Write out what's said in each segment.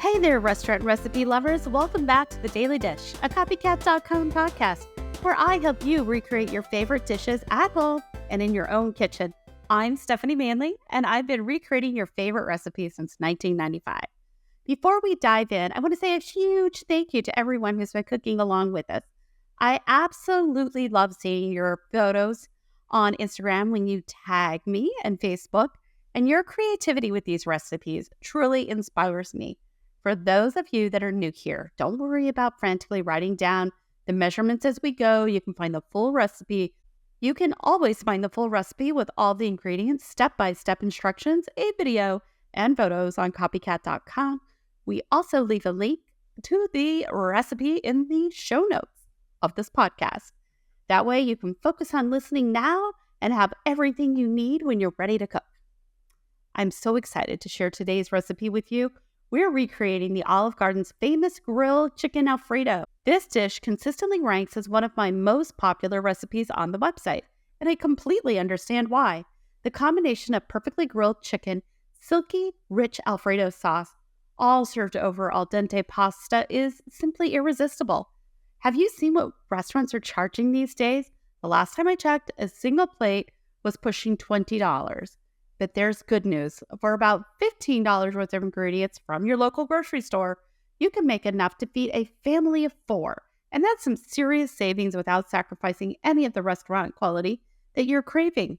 Hey there, restaurant recipe lovers. Welcome back to The Daily Dish, a copycat.com podcast where I help you recreate your favorite dishes at home and in your own kitchen. I'm Stephanie Manley, and I've been recreating your favorite recipes since 1995. Before we dive in, I want to say a huge thank you to everyone who's been cooking along with us. I absolutely love seeing your photos on Instagram when you tag me and Facebook, and your creativity with these recipes truly inspires me. For those of you that are new here, don't worry about frantically writing down the measurements as we go. You can find the full recipe. You can always find the full recipe with all the ingredients, step-by-step instructions, a video, and photos on copycat.com. We also leave a link to the recipe in the show notes of this podcast. That way you can focus on listening now and have everything you need when you're ready to cook. I'm so excited to share today's recipe with you. We're recreating the Olive Garden's famous grilled chicken Alfredo. This dish consistently ranks as one of my most popular recipes on the website, and I completely understand why. The combination of perfectly grilled chicken, silky, rich Alfredo sauce, all served over al dente pasta is simply irresistible. Have you seen what restaurants are charging these days? The last time I checked, a single plate was pushing $20. But there's good news. For about $15 worth of ingredients from your local grocery store, you can make enough to feed a family of 4. And that's some serious savings without sacrificing any of the restaurant quality that you're craving.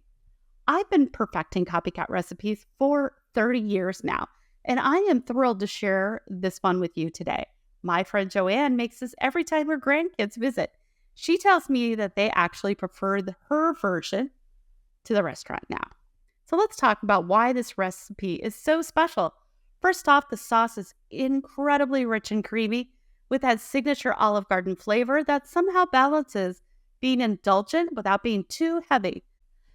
I've been perfecting copycat recipes for 30 years now, and I am thrilled to share this one with you today. My friend Joanne makes this every time her grandkids visit. She tells me that they actually prefer her version to the restaurant now. So let's talk about why this recipe is so special. First off, the sauce is incredibly rich and creamy with that signature Olive Garden flavor that somehow balances being indulgent without being too heavy.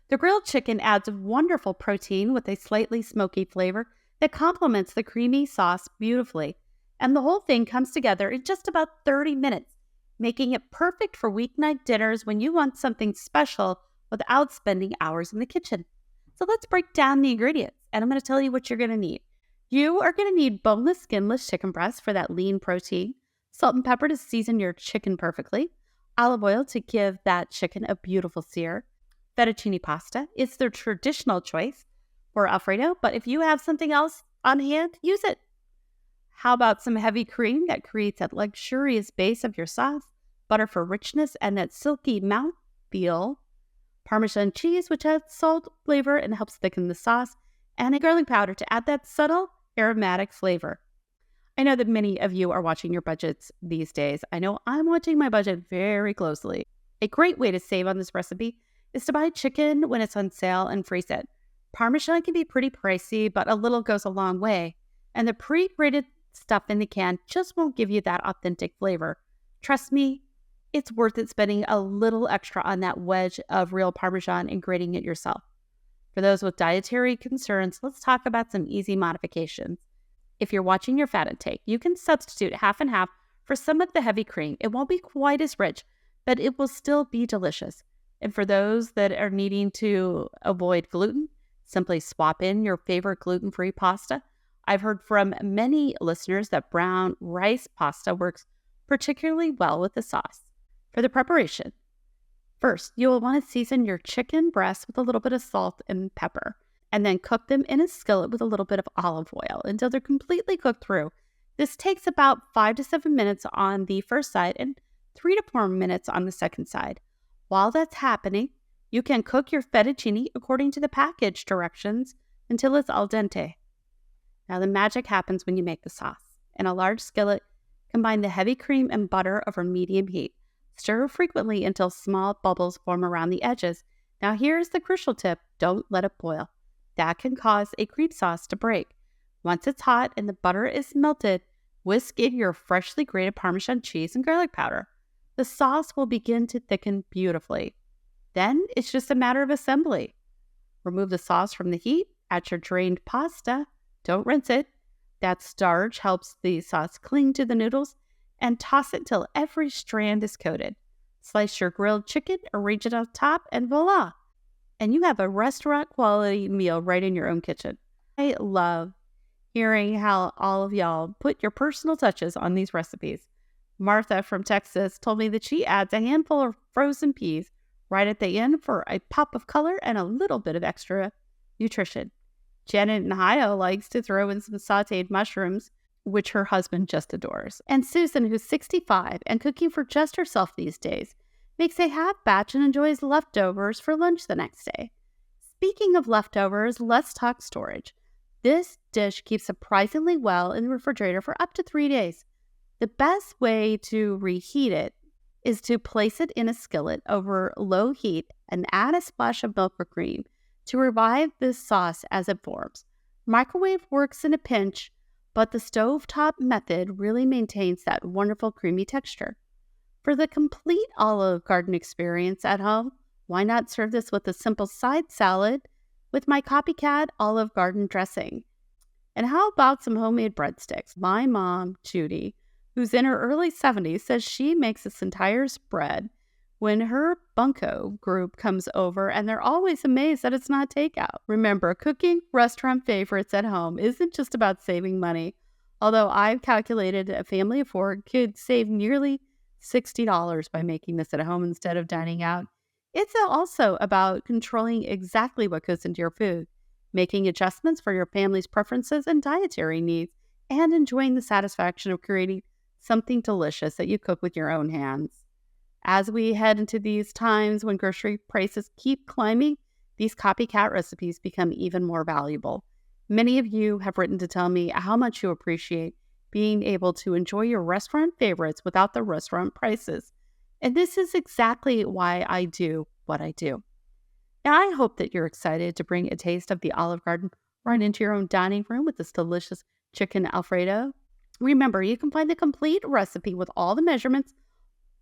The grilled chicken adds wonderful protein with a slightly smoky flavor that complements the creamy sauce beautifully. And the whole thing comes together in just about 30 minutes, making it perfect for weeknight dinners when you want something special without spending hours in the kitchen. So let's break down the ingredients, and I'm going to tell you what you're going to need. You are going to need boneless, skinless chicken breast for that lean protein, salt and pepper to season your chicken perfectly, olive oil to give that chicken a beautiful sear, fettuccine pasta. It's their traditional choice for Alfredo, but if you have something else on hand, use it. How about some heavy cream that creates that luxurious base of your sauce, butter for richness and that silky mouthfeel, Parmesan cheese, which adds salt flavor and helps thicken the sauce, and a garlic powder to add that subtle aromatic flavor. I know that many of you are watching your budgets these days. I know I'm watching my budget very closely. A great way to save on this recipe is to buy chicken when it's on sale and freeze it. Parmesan can be pretty pricey, but a little goes a long way, and the pre-grated stuff in the can just won't give you that authentic flavor. Trust me, it's worth it spending a little extra on that wedge of real Parmesan and grating it yourself. For those with dietary concerns, let's talk about some easy modifications. If you're watching your fat intake, you can substitute half and half for some of the heavy cream. It won't be quite as rich, but it will still be delicious. And for those that are needing to avoid gluten, simply swap in your favorite gluten-free pasta. I've heard from many listeners that brown rice pasta works particularly well with the sauce. For the preparation, first, you will want to season your chicken breasts with a little bit of salt and pepper, and then cook them in a skillet with a little bit of olive oil until they're completely cooked through. This takes about 5 to 7 minutes on the first side and 3 to 4 minutes on the second side. While that's happening, you can cook your fettuccine according to the package directions until it's al dente. Now the magic happens when you make the sauce. In a large skillet, combine the heavy cream and butter over medium heat. Stir frequently until small bubbles form around the edges. Now here's the crucial tip, don't let it boil. That can cause a cream sauce to break. Once it's hot and the butter is melted, whisk in your freshly grated Parmesan cheese and garlic powder. The sauce will begin to thicken beautifully. Then it's just a matter of assembly. Remove the sauce from the heat, add your drained pasta, don't rinse it. That starch helps the sauce cling to the noodles, and toss it till every strand is coated. Slice your grilled chicken, arrange it on top, and voila! And you have a restaurant quality meal right in your own kitchen. I love hearing how all of y'all put your personal touches on these recipes. Martha from Texas told me that she adds a handful of frozen peas right at the end for a pop of color and a little bit of extra nutrition. Janet in Ohio likes to throw in some sauteed mushrooms, which her husband just adores. And Susan, who's 65 and cooking for just herself these days, makes a half batch and enjoys leftovers for lunch the next day. Speaking of leftovers, let's talk storage. This dish keeps surprisingly well in the refrigerator for up to 3 days. The best way to reheat it is to place it in a skillet over low heat and add a splash of milk or cream to revive this sauce as it forms. Microwave works in a pinch, but the stovetop method really maintains that wonderful creamy texture. For the complete Olive Garden experience at home, why not serve this with a simple side salad with my copycat Olive Garden dressing? And how about some homemade breadsticks? My mom, Judy, who's in her early 70s, says she makes this entire spread when her bunco group comes over, and they're always amazed that it's not takeout. Remember, cooking restaurant favorites at home isn't just about saving money. Although I've calculated a family of 4 could save nearly $60 by making this at home instead of dining out. It's also about controlling exactly what goes into your food, making adjustments for your family's preferences and dietary needs, and enjoying the satisfaction of creating something delicious that you cook with your own hands. As we head into these times when grocery prices keep climbing, these copycat recipes become even more valuable. Many of you have written to tell me how much you appreciate being able to enjoy your restaurant favorites without the restaurant prices. And this is exactly why I do what I do. Now, I hope that you're excited to bring a taste of the Olive Garden right into your own dining room with this delicious chicken Alfredo. Remember, you can find the complete recipe with all the measurements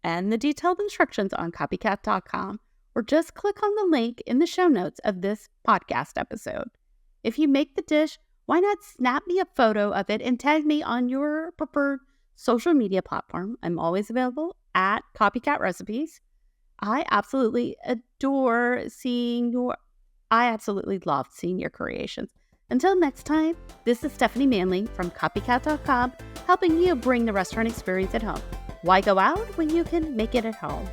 and the detailed instructions on copycat.com, or just click on the link in the show notes of this podcast episode. If you make the dish, why not snap me a photo of it and tag me on your preferred social media platform? I'm always available at Copycat Recipes. I absolutely love seeing your creations. Until next time, this is Stephanie Manley from copycat.com, helping you bring the restaurant experience at home. Why go out when you can make it at home?